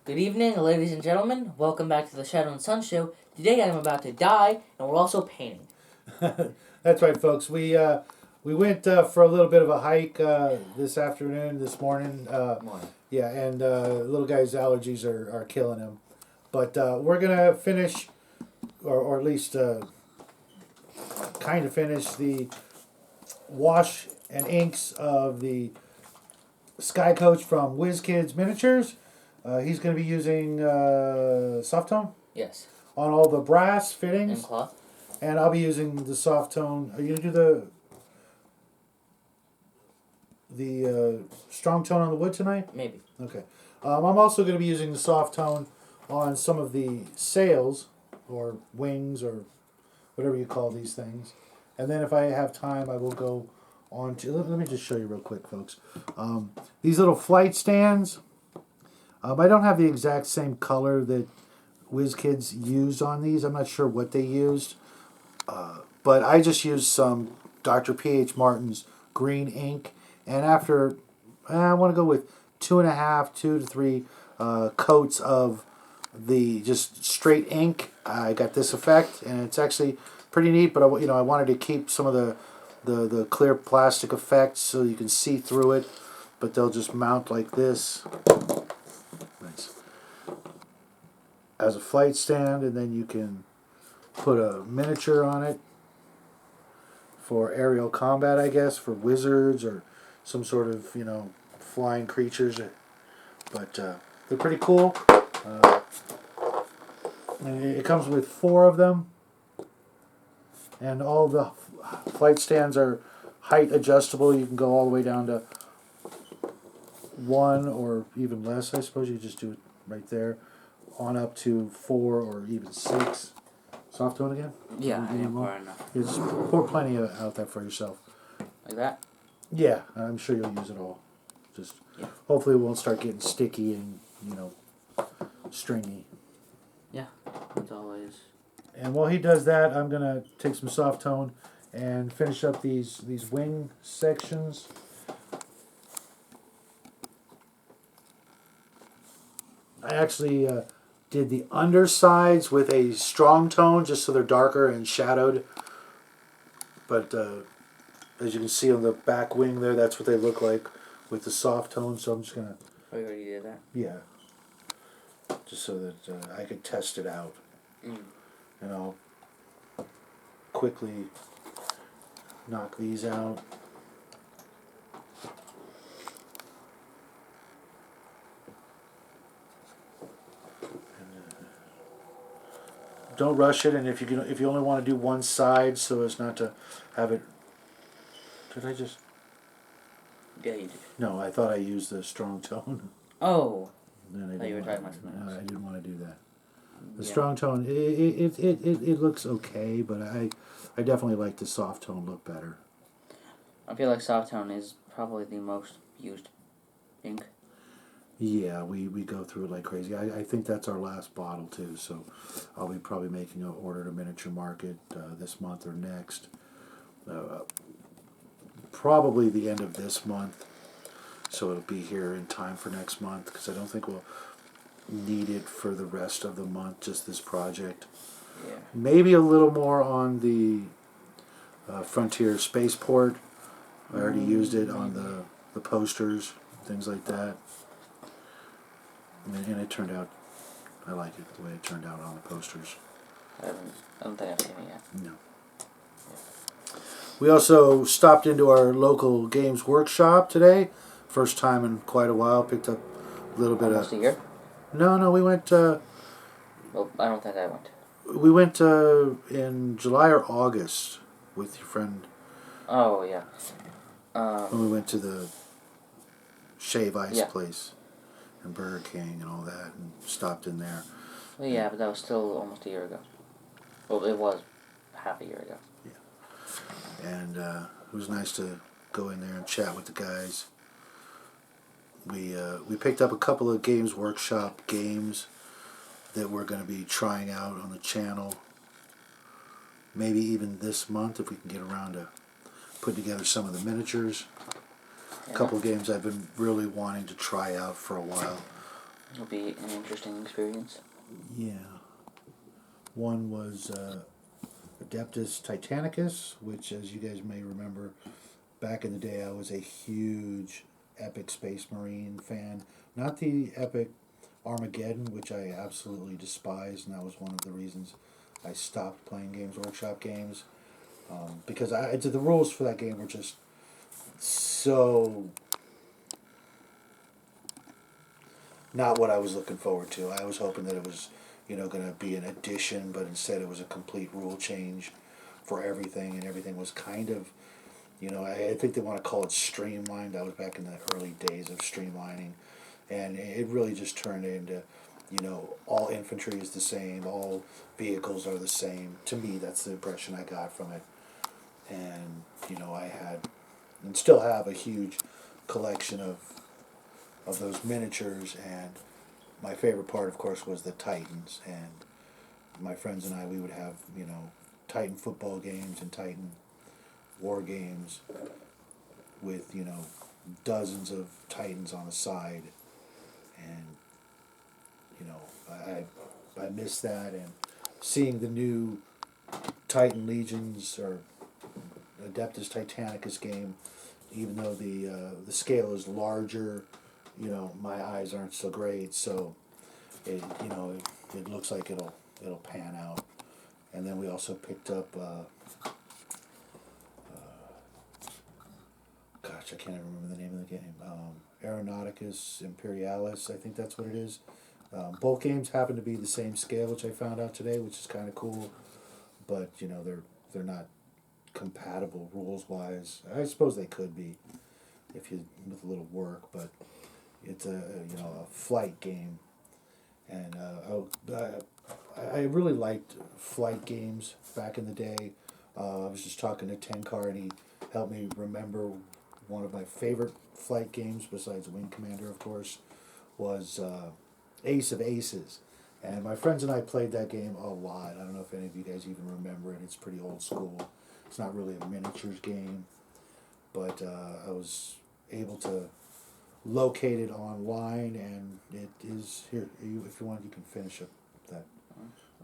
Good evening, ladies and gentlemen. Welcome back to the Shadow and Sun Show. Today I'm about to die, and we're also painting. That's right, folks. We went for a little bit of a hike this morning. Yeah, and little guy's allergies are killing him. But we're gonna finish, or at least kind of finish the wash and inks of the Skycoach from Wizkidz Miniatures. He's going to be using soft tone Yes. on all the brass And fittings, cloth. and I'll be using the soft tone. Are you going to do the strong tone on the wood tonight? Maybe. Okay. I'm also going to be using the soft tone on some of the sails or wings or whatever you call these things. And then if I have time, I will go on to... Let me just show you real quick, folks. These little flight stands, I don't have the exact same color that Wizkidz used on these. I'm not sure what they used. But I just used some Dr.Ph Martin's green ink. And after, I want to go with 2 to 3 coats of the just straight ink, I got this effect, and it's actually pretty neat. But I wanted to keep some of the clear plastic effects so you can see through it, but they'll just mount like this. Nice. As a flight stand, and then you can put a miniature on it for aerial combat, I guess, for wizards or some sort of flying creatures. But they're pretty cool. And it comes with 4 of them, and all the flight stands are height adjustable. You can go all the way down to 1 or even less. I suppose you just do it right there, on up to 4 or even 6. Soft tone again? Yeah, I didn't pour enough. Yeah, just pour plenty out there for yourself. Like that? Yeah, I'm sure you'll use it all. Just hopefully it won't start getting sticky and stringy. Yeah, that's always. And while he does that, I'm gonna take some soft tone and finish up these wing sections. I actually did the undersides with a strong tone just so they're darker and shadowed. But as you can see on the back wing there, that's what they look like with the soft tone. So I'm just gonna. Oh, you already did that? Yeah. Just so that I could test it out. And I'll quickly knock these out. Don't rush it, and if you only want to do one side, so as not to have it. Did I just? Yeah, you did. No, I thought I used the strong tone. Oh. Then You were talking about something else. I didn't want to do that. The strong tone, it looks okay, but I definitely like the soft tone look better. I feel like soft tone is probably the most used ink. Yeah, we go through it like crazy. I think that's our last bottle too, so I'll be probably making an order to Miniature Market this month or next. Probably the end of this month, so it'll be here in time for next month, because I don't think we'll need it for the rest of the month, just this project. Yeah. Maybe a little more on the Frontier Spaceport. I already used it on the posters, things like that. And it turned out, I like it the way it turned out on the posters. I don't think I've seen it yet. No. We also stopped into our local games workshop today. First time in quite a while. Picked up a little bit Almost a year? No, we went... Well, I don't think I went. We went in July or August with your friend. Oh, yeah. When we went to the Shave Ice place and Burger King and all that, and stopped in there. Well, yeah, but that was still almost a year ago. Well, it was half a year ago. Yeah. And it was nice to go in there and chat with the guys. We picked up a couple of Games Workshop games that we're going to be trying out on the channel. Maybe even this month, if we can get around to putting together some of the miniatures. A couple of games I've been really wanting to try out for a while. It'll be an interesting experience. Yeah. One was Adeptus Titanicus, which, as you guys may remember, back in the day, I was a huge Epic Space Marine fan. Not the Epic Armageddon, which I absolutely despise, and that was one of the reasons I stopped playing Games Workshop games. Because the rules for that game were just so not what I was looking forward to. I was hoping that it was, going to be an addition, but instead it was a complete rule change for everything, and everything was kind of, I think they want to call it streamlined. That was back in the early days of streamlining, and it really just turned into, all infantry is the same, all vehicles are the same. To me, that's the impression I got from it, and I had, and still have, a huge collection of those miniatures, and my favorite part, of course, was the Titans, and my friends and I, we would have, Titan football games and Titan war games with, dozens of Titans on the side, and, I miss that, and seeing the new Titan Legions, or Adeptus Titanicus game, even though the scale is larger, my eyes aren't so great, so it looks like it'll pan out. And then we also picked up gosh, I can't even remember the name of the game. Aeronauticus Imperialis, I think that's what it is. Both games happen to be the same scale, which I found out today, which is kind of cool. But they're not compatible rules wise. I suppose they could be if you with a little work, but it's a flight game, and I really liked flight games back in the day. I was just talking to Tenkar, and he helped me remember one of my favorite flight games, besides Wing Commander, of course, was Ace of Aces. And my friends and I played that game a lot. I don't know if any of you guys even remember it. It's pretty old school. It's not really a miniatures game, but I was able to locate it online, and it is here. If you want, you can finish up that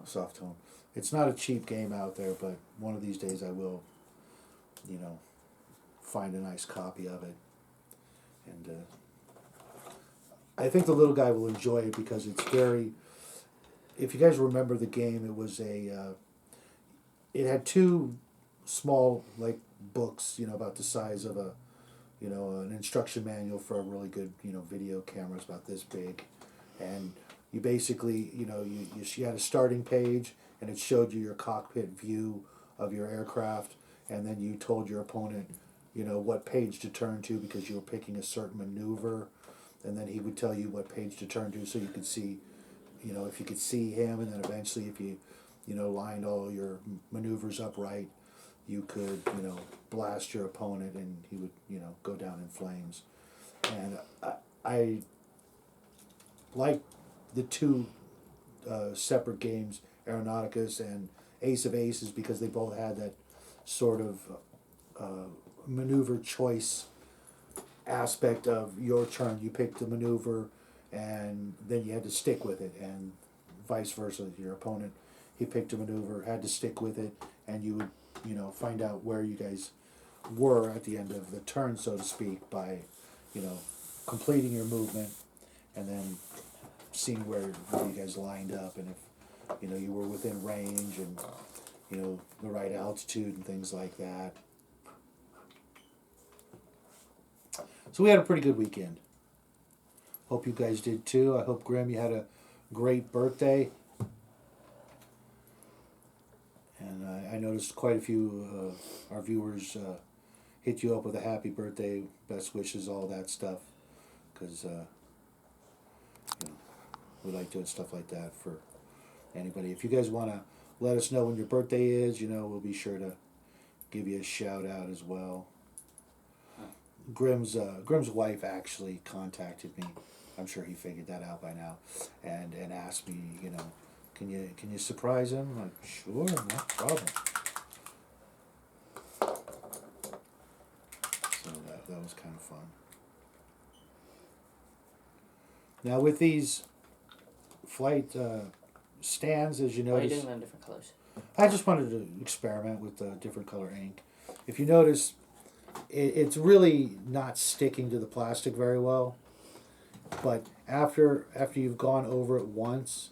soft tone. It's not a cheap game out there, but one of these days I will, find a nice copy of it. And I think the little guy will enjoy it because it's very. If you guys remember the game, it was it had two small books, about the size of an instruction manual for a really good, video camera. It's about this big, and you basically, you had a starting page, and it showed you your cockpit view of your aircraft, and then you told your opponent, what page to turn to because you were picking a certain maneuver, and then he would tell you what page to turn to so you could see, if you could see him, and then eventually if you, lined all your maneuvers up right, you could, blast your opponent, and he would, go down in flames. And I like the two separate games, Aeronauticus and Ace of Aces, because they both had that sort of maneuver choice aspect of your turn. You picked the maneuver, and then you had to stick with it, and vice versa. Your opponent, he picked a maneuver, had to stick with it, and you would, find out where you guys were at the end of the turn, so to speak, by, completing your movement, and then seeing where you guys lined up, and if, you were within range, and, the right altitude and things like that. So we had a pretty good weekend. Hope you guys did too. I hope, Grim, you had a great birthday. And I noticed quite a few of our viewers hit you up with a happy birthday, best wishes, all that stuff. Because we like doing stuff like that for anybody. If you guys want to let us know when your birthday is, we'll be sure to give you a shout out as well. Grim's wife actually contacted me. I'm sure he figured that out by now, and asked me, can you surprise him? I'm like, sure, no problem. So that was kind of fun. Now with these flight stands, as you Why are you notice. doing them in different colors? I just wanted to experiment with different color ink. If you notice, it's really not sticking to the plastic very well. But after you've gone over it once,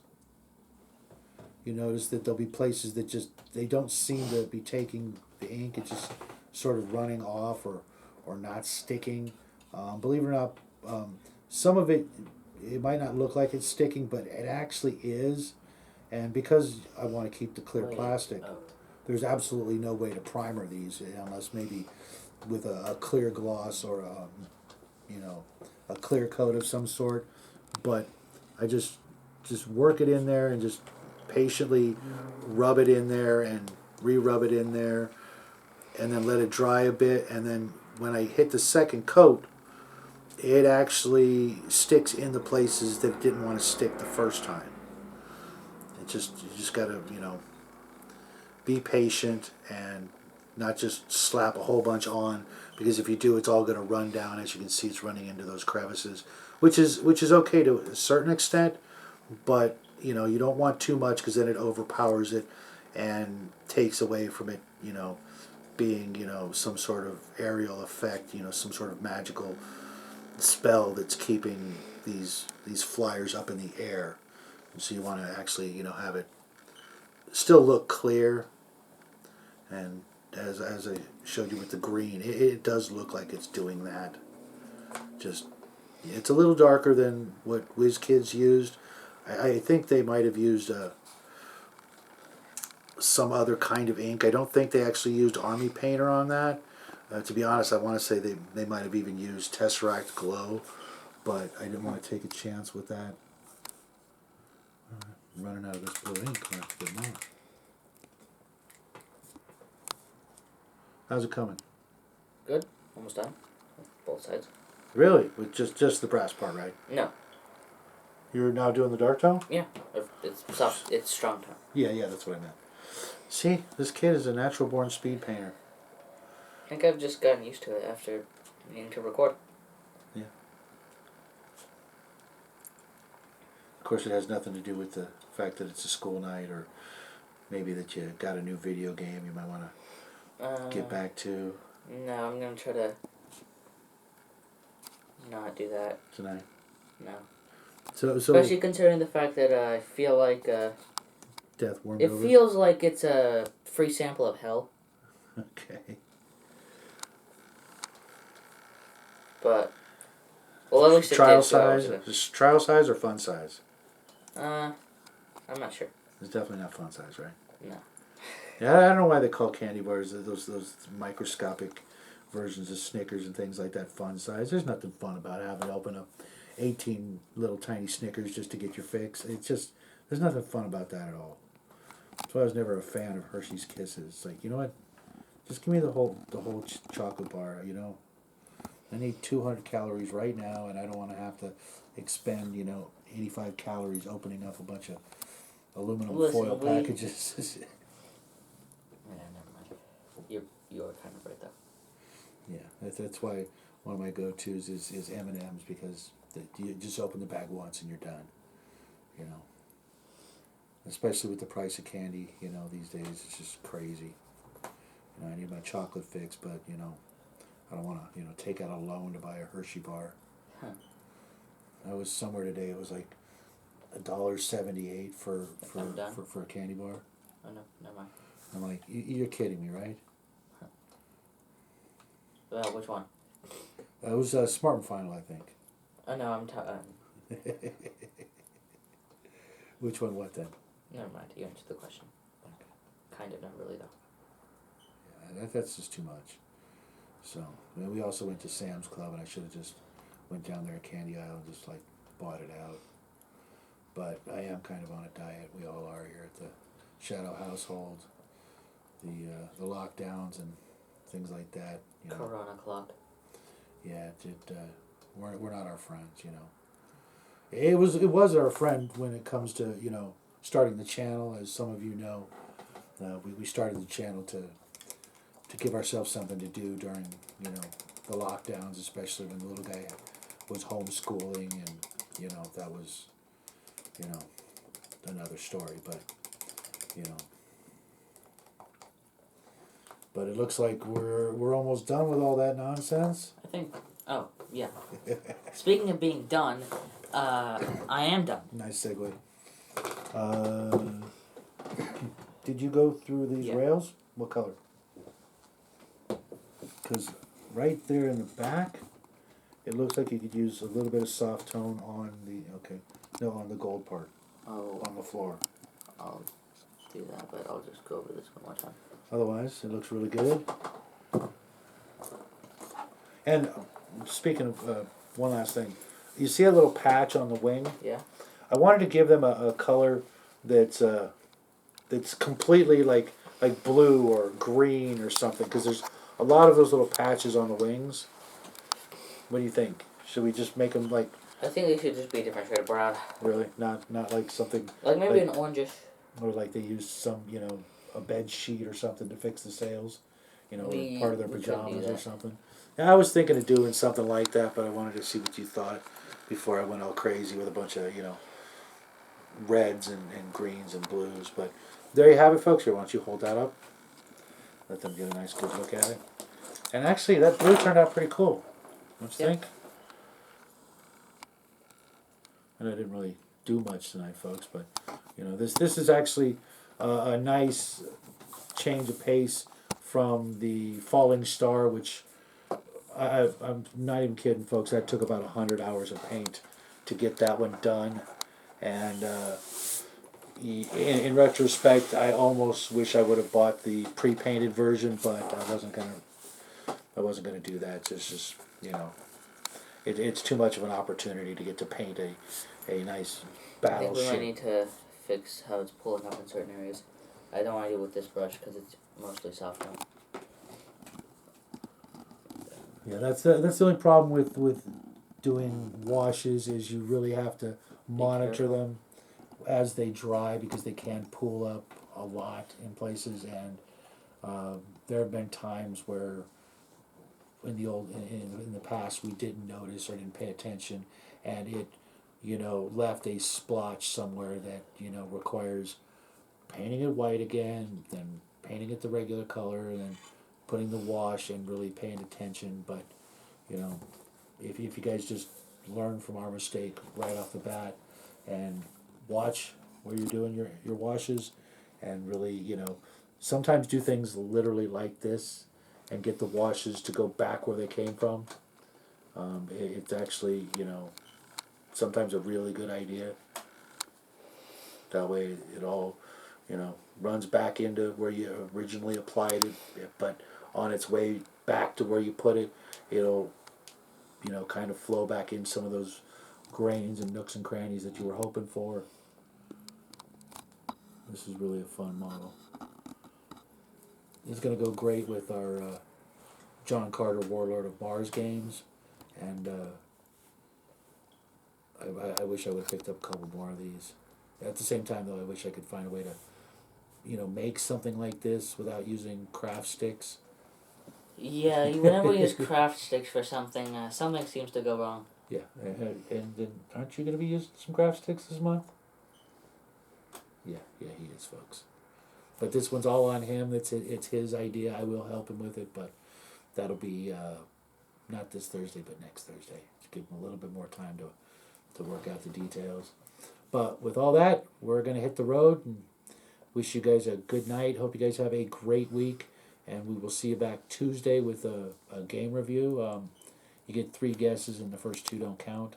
you notice that there'll be places that just, they don't seem to be taking the ink. It's just sort of running off or not sticking. Believe it or not, some of it might not look like it's sticking, but it actually is. And because I want to keep the clear plastic, there's absolutely no way to primer these unless maybe with a clear gloss or a clear coat of some sort. But I just work it in there and just patiently rub it in there and re-rub it in there, and then let it dry a bit. And then when I hit the second coat, it actually sticks in the places that it didn't want to stick the first time. You just gotta, be patient and not just slap a whole bunch on, because if you do, it's all gonna run down. As you can see, it's running into those crevices, which is okay to a certain extent, but you don't want too much, because then it overpowers it and takes away from it, being some sort of aerial effect, some sort of magical spell that's keeping these flyers up in the air. So you want to actually, have it still look clear. And as I showed you with the green, it does look like it's doing that. Just, it's a little darker than what Wizkidz used. I think they might have used some other kind of ink. I don't think they actually used Army Painter on that. To be honest, I want to say they might have even used Tesseract Glow, but I didn't want to take a chance with that. I'm running out of this blue ink. I have to get more. How's it coming? Good. Almost done. Both sides. Really? With just the brass part, right? No. You're now doing the dark tone? Yeah. It's soft. It's strong tone. Yeah, that's what I meant. See, this kid is a natural born speed painter. I think I've just gotten used to it after needing to record. Yeah. Of course, it has nothing to do with the fact that it's a school night, or maybe that you got a new video game you might want to get back to. No, I'm going to try to not do that. Tonight? No. So especially considering the fact that I feel like... Death warmed it over? feels like it's a free sample of hell. Okay. But... well, at least trial it did, so size? Is it trial size or fun size? I'm not sure. It's definitely not fun size, right? No. Yeah, I don't know why they call candy bars those microscopic versions of Snickers and things like that fun size. There's nothing fun about having to open up 18 little tiny Snickers just to get your fix. It's just, there's nothing fun about that at all. That's why I was never a fan of Hershey's Kisses. It's like, you know what? Just give me the whole chocolate bar, I need 200 calories right now, and I don't want to have to expend, 85 calories opening up a bunch of aluminum foil packages. Yeah, never mind. You're kind of right, though. Yeah, that's why one of my go-tos is M&M's, because you just open the bag once and you're done, Especially with the price of candy, these days, it's just crazy. I need my chocolate fix, but, I don't want to, take out a loan to buy a Hershey bar. Huh. I was somewhere today, it was like $1.78 for a candy bar. Oh, no, never mind. I'm like, you're kidding me, right? Huh. Which one? It was Smart and Final, I think. Oh, no, I'm Which one, what then? never mind, you answered the question. Okay. Kind of, not really, though. Yeah, that's just too much. So, we also went to Sam's Club, and I should have just went down there at Candy Isle and just, bought it out. But I am kind of on a diet. We all are here at the Shadow household. The lockdowns and things like that. Corona clock. Yeah, we're not our friends, It was our friend when it comes to, starting the channel. As some of you know, we started the channel to give ourselves something to do during, the lockdowns, especially when the little guy was homeschooling, and, that was, another story. But you know, but it looks like we're almost done with all that nonsense. I think. Oh yeah. Speaking of being done, I am done. Nice segue. Did you go through these rails? What color? Because right there in the back, it looks like you could use a little bit of soft tone on on the gold part. Oh. On the floor. I'll do that, but I'll just go over this one more time. Otherwise, it looks really good. And speaking of one last thing, you see a little patch on the wing? Yeah. I wanted to give them a color that's completely like blue or green or something, because there's a lot of those little patches on the wings. What do you think? Should we just make them like? I think they should just be a different shade of brown. Really, not like something like maybe an orangish. Or like they used some a bed sheet or something to fix the sails, or part of their pajamas or something. Yeah, I was thinking of doing something like that, but I wanted to see what you thought before I went all crazy with a bunch of reds and greens and blues. But there you have it, folks. Here, why don't you hold that up? Let them get a nice good look at it. And actually, that blue turned out pretty cool. Don't you think? And I didn't really do much tonight, folks, but this is actually a nice change of pace from the Falling Star, which I'm not even kidding, folks. That took about 100 hours of paint to get that one done, and in retrospect, I almost wish I would have bought the pre-painted version, but I wasn't gonna do that. It's just it's too much of an opportunity to get to paint a nice battleship. I think we might need to fix how it's pulling up in certain areas. I don't want to do it with this brush because it's mostly soft tone. Yeah, that's the only problem with doing washes is you really have to monitor them as they dry, because they can pull up a lot in places, and there have been times where in the past we didn't notice or didn't pay attention, and it left a splotch somewhere that requires painting it white again, then painting it the regular color, and then putting the wash and really paying attention. But if you guys just learn from our mistake right off the bat and watch where you're doing your washes, and really sometimes do things literally like this and get the washes to go back where they came from, it's actually sometimes a really good idea. That way it all runs back into where you originally applied it, but on its way back to where you put it, it'll kind of flow back in some of those grains and nooks and crannies that you were hoping for. This is really a fun model. It's going to go great with our John Carter Warlord of Mars games, and I wish I would have picked up a couple more of these. At the same time, though, I wish I could find a way to make something like this without using craft sticks. Yeah, whenever we use craft sticks for something, something seems to go wrong. Yeah, and then aren't you going to be using some craft sticks this month? Yeah, he is, folks. But this one's all on him. It's his idea. I will help him with it, but that'll be not this Thursday, but next Thursday. To give him a little bit more time to work out the details. But with all that, we're going to hit the road and wish you guys a good night. Hope you guys have a great week, and we will see you back Tuesday with a game review. You get 3 guesses, and the first 2 don't count.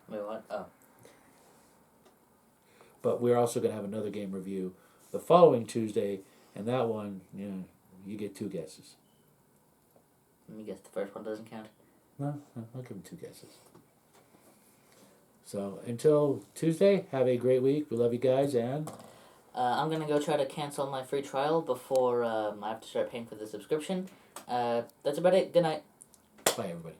Wait, what? Oh. But we're also going to have another game review the following Tuesday, and that one, you get 2 guesses. Let me guess, the first one doesn't count? No, I'll give them 2 guesses. So until Tuesday, have a great week. We love you guys, and I'm going to go try to cancel my free trial before I have to start paying for the subscription. That's about it. Good night. Bye, everybody.